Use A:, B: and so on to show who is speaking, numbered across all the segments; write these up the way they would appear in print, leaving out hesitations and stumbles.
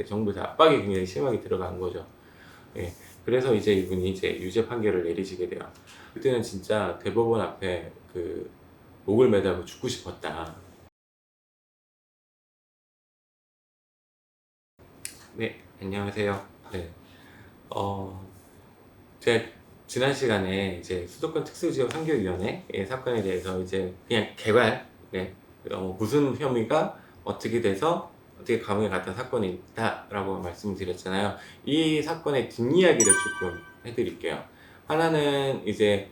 A: 정부 압박이 굉장히 심하게 들어간 거죠. 예. 그래서 이제 이분이 이제 유죄 판결을 내리시게 돼요. 그때는 진짜 대법원 앞에 그 목을 매달고 죽고 싶었다. 네, 안녕하세요. 네. 어, 제가 지난 시간에 이제 수도권 특수지역 선교위원회 사건에 대해서 이제 그냥 개괄, 네, 무슨 혐의가 어떻게 돼서 어떻게 감옥에 갔던 사건이 있다라고 말씀을 드렸잖아요. 이 사건의 뒷이야기를 조금 해드릴게요. 하나는 이제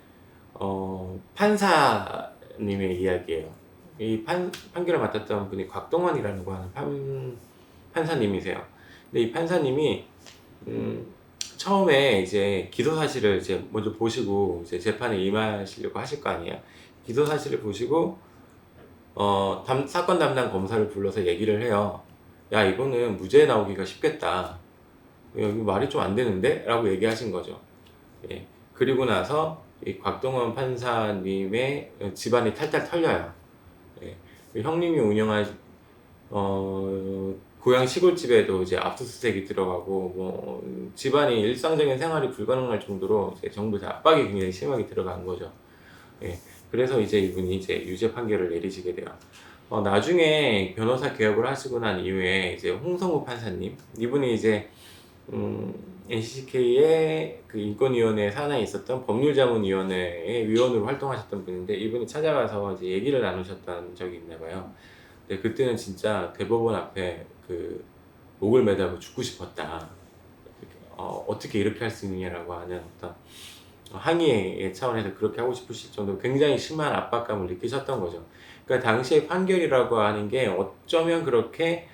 A: 판사님의 이야기예요. 이 판결을 맡았던 분이 곽동원이라고 하는 판사님이세요. 근데 이 판사님이 처음에 이제 기소 사실을 이제 먼저 보시고 이제 재판에 임하시려고 하실 거 아니에요. 기소 사실을 보시고 사건 담당 검사를 불러서 얘기를 해요. 야, 이거는 무죄 나오기가 쉽겠다. 여기 말이 좀 안 되는데? 라고 얘기하신 거죠. 예. 그리고 나서 이 곽동원 판사님의 집안이 탈탈 털려요. 예. 형님이 운영한 고향 시골집에도 이제 압수수색이 들어가고 뭐 집안이 일상적인 생활이 불가능할 정도로 이제 정부 압박이 굉장히 심하게 들어간 거죠. 예. 그래서 이제 이분이 이제 유죄 판결을 내리시게 돼요. 나중에 변호사 개업을 하시고 난 이후에 이제 홍성우 판사님, 이분이 이제 NCCK의 그 인권위원회 산하에 있었던 법률자문위원회의 위원으로 활동하셨던 분인데, 이분이 찾아가서 이제 얘기를 나누셨던 적이 있나 봐요. 근데 그때는 진짜 대법원 앞에 그 목을 매달고 죽고 싶었다. 어떻게 이렇게 할 수 있느냐라고 하는 어떤 항의의 차원에서 그렇게 하고 싶으실 정도로 굉장히 심한 압박감을 느끼셨던 거죠. 그러니까 당시의 판결이라고 하는 게 어쩌면 그렇게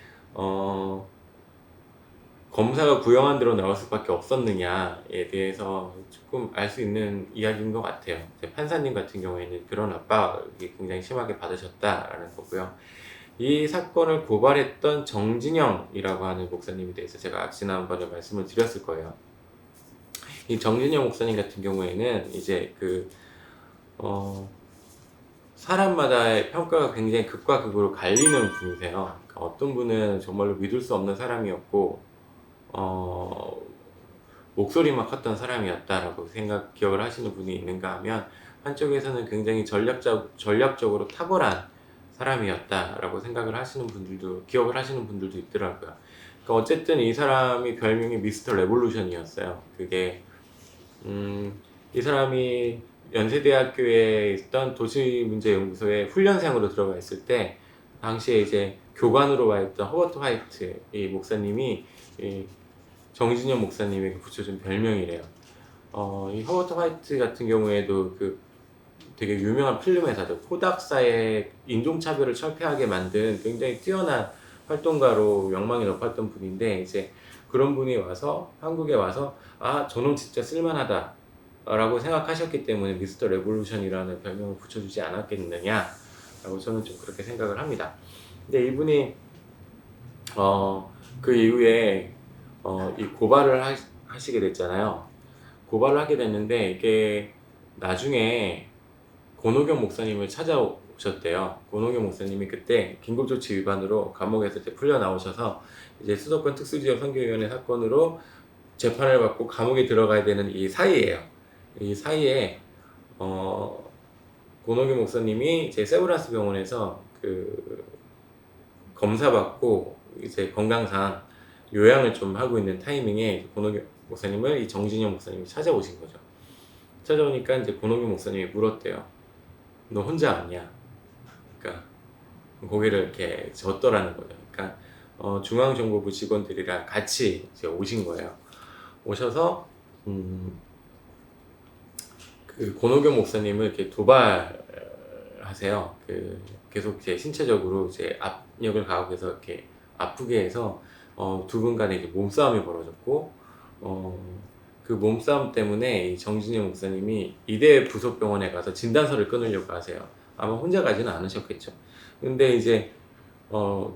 A: 검사가 구형한 대로 나올 수밖에 없었느냐에 대해서 조금 알 수 있는 이야기인 것 같아요. 판사님 같은 경우에는 그런 압박이 굉장히 심하게 받으셨다라는 거고요. 이 사건을 고발했던 정진영이라고 하는 목사님에 대해서 제가 지난번에 말씀을 드렸을 거예요. 이 정진영 목사님 같은 경우에는 이제 사람마다의 평가가 굉장히 극과 극으로 갈리는 분이세요. 그러니까 어떤 분은 정말로 믿을 수 없는 사람이었고, 목소리만 컸던 사람이었다라고 기억을 하시는 분이 있는가 하면, 한쪽에서는 굉장히 전략적으로 탁월한 사람이었다라고 생각을 하시는 분들도, 기억을 하시는 분들도 있더라고요. 그러니까 어쨌든 이 사람이 별명이 미스터 레볼루션이었어요. 그게, 이 사람이 연세대학교에 있던 도시문제연구소에 훈련생으로 들어가 있을 때, 당시에 이제 교관으로 와 있던 허버트 화이트 이 목사님이 이 정진영 목사님에게 붙여준 별명이래요. 이 허버트 화이트 같은 경우에도 그 되게 유명한 필름 회사죠. 코닥사의 인종차별을 철폐하게 만든 굉장히 뛰어난 활동가로 명망이 높았던 분인데, 이제 그런 분이 와서 한국에 와서 저놈 진짜 쓸만하다 라고 생각하셨기 때문에 미스터 레볼루션이라는 별명을 붙여주지 않았겠느냐 라고 저는 좀 그렇게 생각을 합니다. 근데 이분이 그 이후에 이 고발을 하시게 됐잖아요. 고발을 하게 됐는데, 이게 나중에 권오경 목사님을 찾아오셨대요. 권오경 목사님이 그때 긴급조치 위반으로 감옥에서 이제 풀려 나오셔서 이제 수도권 특수지역 선교위원회 사건으로 재판을 받고 감옥에 들어가야 되는 이 사이에요. 이 사이에 권오경 목사님이 이제 세브란스 병원에서 그 검사 받고 이제 건강상 요양을 좀 하고 있는 타이밍에 권오경 목사님을 이 정진영 목사님이 찾아오신 거죠. 찾아오니까 이제 권오경 목사님이 물었대요. 너 혼자 왔냐? 그러니까 고개를 이렇게 젓더라는 거죠. 그러니까 중앙정보부 직원들이랑 같이 이제 오신 거예요. 오셔서 그 권오경 목사님을 이렇게 도발하세요. 계속 이제 신체적으로 이제 압력을 가하고서 이렇게 아프게 해서 두 분 간에 이제 몸싸움이 벌어졌고, 그 몸싸움 때문에 이 정진영 목사님이 이대 부속병원에 가서 진단서를 끊으려고 하세요. 아마 혼자 가지는 않으셨겠죠. 근데 이제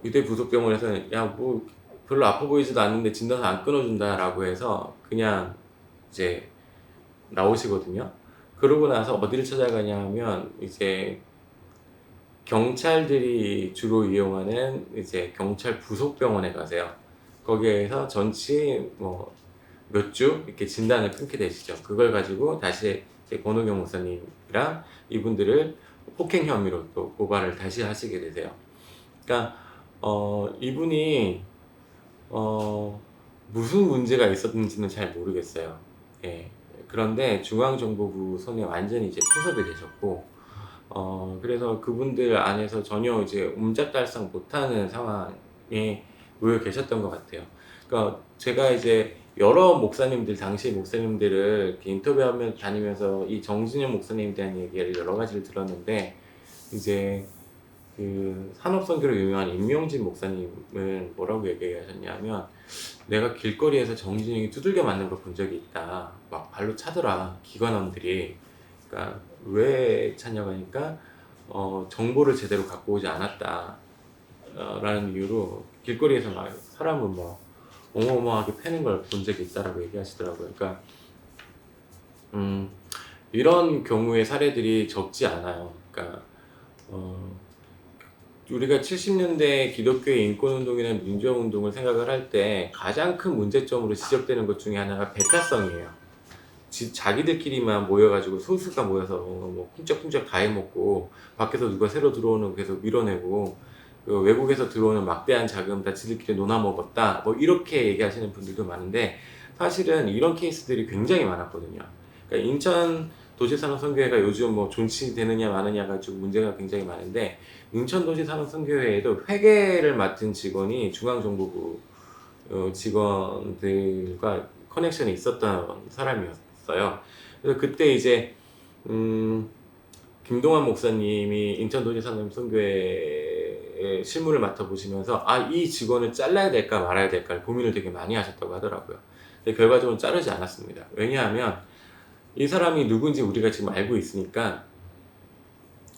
A: 이대 부속병원에서는 뭐 별로 아파 보이지도 않는데 진단서 안 끊어준다라고 해서 그냥 이제 나오시거든요. 그러고 나서 어디를 찾아가냐 하면 이제 경찰들이 주로 이용하는 이제 경찰 부속병원에 가세요. 거기에서 전치 뭐 몇 주 이렇게 진단을 끊게 되시죠. 그걸 가지고 다시 이제 권호경 목사님이랑 이분들을 폭행 혐의로 또 고발을 다시 하시게 되세요. 그러니까 이분이 무슨 문제가 있었는지는 잘 모르겠어요. 예. 그런데 중앙정보부 손에 완전히 이제 포섭이 되셨고, 그래서 그분들 안에서 전혀 이제 옴짝달싹 못하는 상황에 놓여 계셨던 것 같아요. 그러니까 제가 이제 여러 목사님들, 당시 목사님들을 이렇게 인터뷰하며 다니면서 이 정진영 목사님에 대한 얘기를 여러 가지를 들었는데, 이제 그 산업선교로 유명한 임명진 목사님은 뭐라고 얘기하셨냐면, 내가 길거리에서 정진영이 두들겨 맞는 걸 본 적이 있다. 막 발로 차더라, 기관원들이. 그러니까 왜 찾냐고 하니까 정보를 제대로 갖고 오지 않았다 라는 이유로 길거리에서 막 사람을 뭐 어마어마하게 패는 걸 본 적이 있다라고 얘기하시더라고요. 그러니까 이런 경우의 사례들이 적지 않아요. 그러니까 우리가 70년대 기독교의 인권운동이나 민주화운동을 생각을 할 때 가장 큰 문제점으로 지적되는 것 중에 하나가 배타성이에요. 자기들끼리만 모여가지고 소수가 모여서 뭐 쿵짝쿵짝 다 해먹고, 밖에서 누가 새로 들어오는 거 계속 밀어내고, 외국에서 들어오는 막대한 자금 다 지들끼리 논아먹었다, 뭐 이렇게 얘기하시는 분들도 많은데, 사실은 이런 케이스들이 굉장히 많았거든요. 그러니까 인천 도시산업선교회가 요즘 뭐 존치되느냐 마느냐 가지고 문제가 굉장히 많은데, 인천도시산업선교회에도 회계를 맡은 직원이 중앙정보부 직원들과 커넥션이 있었던 사람이었어요. 그래서 그때 이제 김동환 목사님이 인천도시산업선교회 실무를 맡아보시면서 이 직원을 잘라야 될까 말아야 될까 고민을 되게 많이 하셨다고 하더라고요. 근데 결과적으로 자르지 않았습니다. 왜냐하면 이 사람이 누군지 우리가 지금 알고 있으니까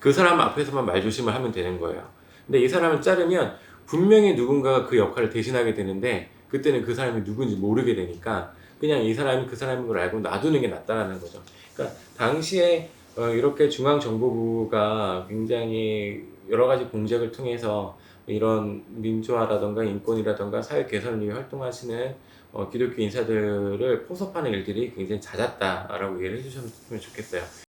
A: 그 사람 앞에서만 말조심을 하면 되는 거예요. 근데 이 사람을 자르면 분명히 누군가가 그 역할을 대신하게 되는데, 그때는 그 사람이 누군지 모르게 되니까 그냥 이 사람이 그 사람인 걸 알고 놔두는 게 낫다라는 거죠. 그러니까 당시에 이렇게 중앙정보부가 굉장히 여러 가지 공작을 통해서 이런 민주화라던가 인권이라던가 사회 개선을 위해 활동하시는 기독교 인사들을 포섭하는 일들이 굉장히 잦았다라고 이해를 해주셨으면 좋겠어요.